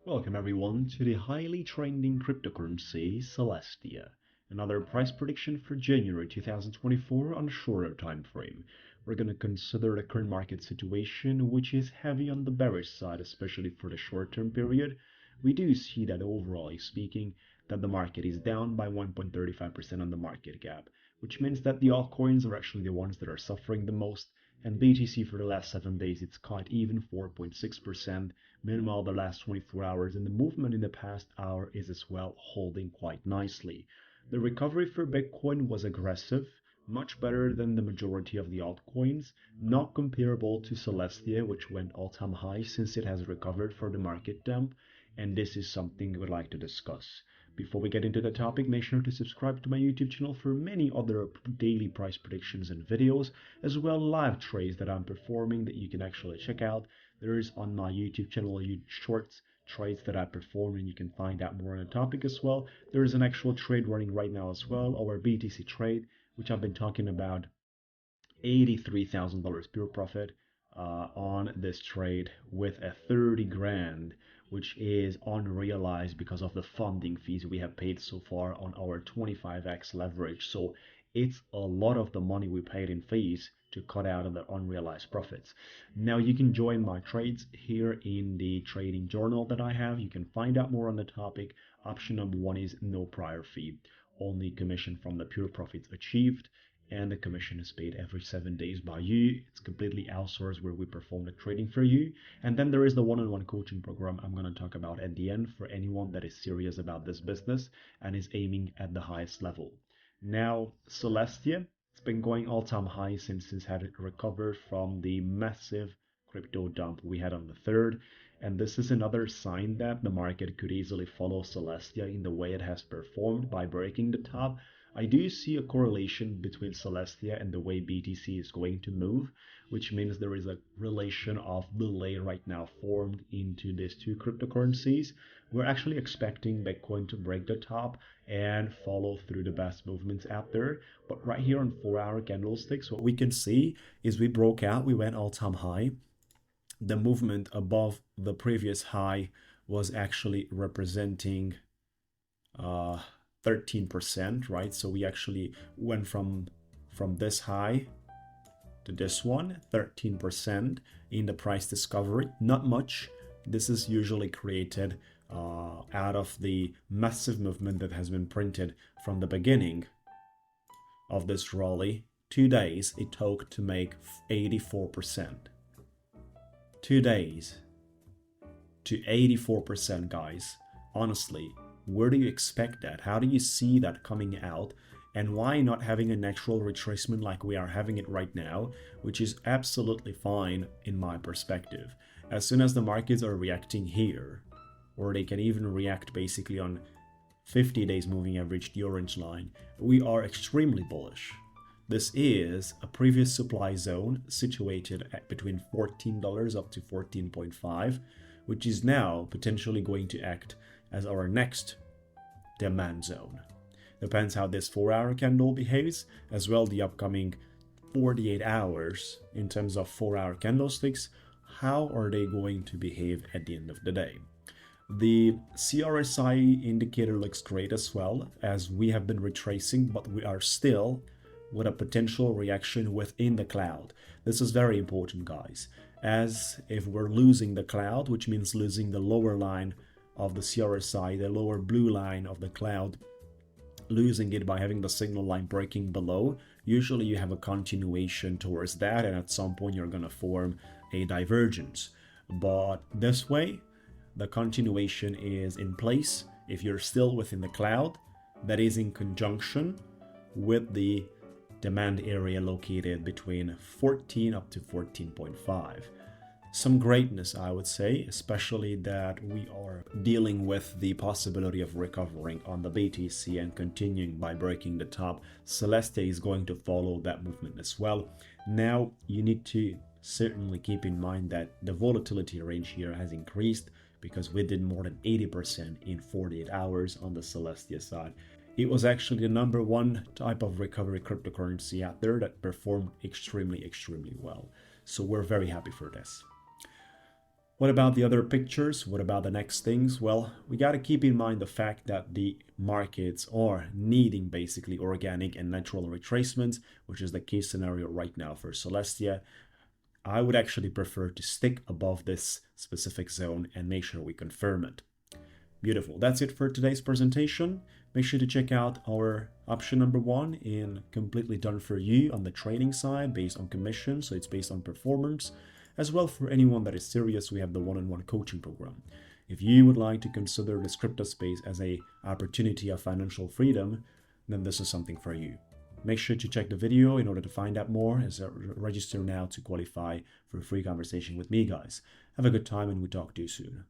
Welcome everyone to the highly trending cryptocurrency Celestia. Another price prediction for January 2024 on a shorter time frame. We're going to consider the current market situation, which is heavy on the bearish side, especially for the short-term period. We do see that overall speaking, that the market is down by 1.35% on the market cap, which means that the altcoins are actually the ones that are suffering the most. And BTC for the last 7 days, it's caught even 4.6%. Meanwhile, the last 24 hours and the movement in the past hour is as well holding quite nicely. The recovery for Bitcoin was aggressive, much better than the majority of the altcoins, not comparable to Celestia, which went all-time high since it has recovered for the market dump, and this is something we'd like to discuss. Before we get into the topic, make sure to subscribe to my YouTube channel for many other daily price predictions and videos, as well live trades that I'm performing that you can actually check out. There is on my YouTube channel shorts trades that I perform, and you can find out more on the topic as well. There is an actual trade running right now as well, our BTC trade, which I've been talking about. $83,000 pure profit on this trade with a 30 grand, which is unrealized because of the funding fees we have paid so far on our 25x leverage. So it's a lot of the money we paid in fees to cut out of the unrealized profits. Now you can join my trades here in the trading journal that I have. You can find out more on the topic. Option number one is no prior fee, only commission from the pure profits achieved, and the commission is paid every 7 days by you. It's completely outsourced where we perform the trading for you. And then there is the one-on-one coaching program I'm going to talk about at the end for anyone that is serious about this business and is aiming at the highest level. Now, Celestia, it's been going all-time high since it had recovered from the massive crypto dump we had on the 3rd. And this is another sign that the market could easily follow Celestia in the way it has performed by breaking the top. I do see a correlation between Celestia and the way BTC is going to move, which means there is a relation of delay right now formed into these two cryptocurrencies. We're actually expecting Bitcoin to break the top and follow through the best movements out there. But right here on 4-hour candlesticks, what we can see is we broke out, we went all-time high. The movement above the previous high was actually representing 13%, right? So we actually went from this high to this one, 13% in the price discovery. Not much. This is usually created out of the massive movement that has been printed from the beginning of this rally. 2 days it took to make 84%. 2 days to 84%, guys. Honestly, where do you expect that? How do you see that coming out? And why not having a natural retracement like we are having it right now, which is absolutely fine in my perspective. As soon as the markets are reacting here, or they can even react basically on 50 days moving average, the orange line, we are extremely bullish. This is a previous supply zone situated at between $14 up to 14.5, which is now potentially going to act as our next demand zone. Depends how this 4-hour candle behaves, as well the upcoming 48 hours in terms of 4-hour candlesticks. How are they going to behave at the end of the day? The CRSI indicator looks great as well, as we have been retracing, but we are still with a potential reaction within the cloud. This is very important, guys, as if we're losing the cloud, which means losing the lower line of the CRSI, the lower blue line of the cloud, losing it by having the signal line breaking below, usually you have a continuation towards that, and at some point you're going to form a divergence. But this way, the continuation is in place if you're still within the cloud, that is in conjunction with the demand area located between 14 up to 14.5. Some greatness, I would say, especially that we are dealing with the possibility of recovering on the BTC and continuing by breaking the top. Celestia is going to follow that movement as well. Now, you need to certainly keep in mind that the volatility range here has increased because we did more than 80% in 48 hours on the Celestia side. It was actually the number one type of recovery cryptocurrency out there that performed extremely well. So we're very happy for this. What about the other pictures? What about the next things? Well, we got to keep in mind the fact that the markets are needing basically organic and natural retracements, which is the case scenario right now for Celestia. I would actually prefer to stick above this specific zone and make sure we confirm it. Beautiful. That's it for today's presentation. Make sure to check out our option number 1 in completely done for you on the trading side based on commission, so it's based on performance. As well, for anyone that is serious, we have the one-on-one coaching program. If you would like to consider the crypto space as an opportunity of financial freedom, then this is something for you. Make sure to check the video in order to find out more, as register now to qualify for a free conversation with me, guys. Have a good time and we'll talk to you soon.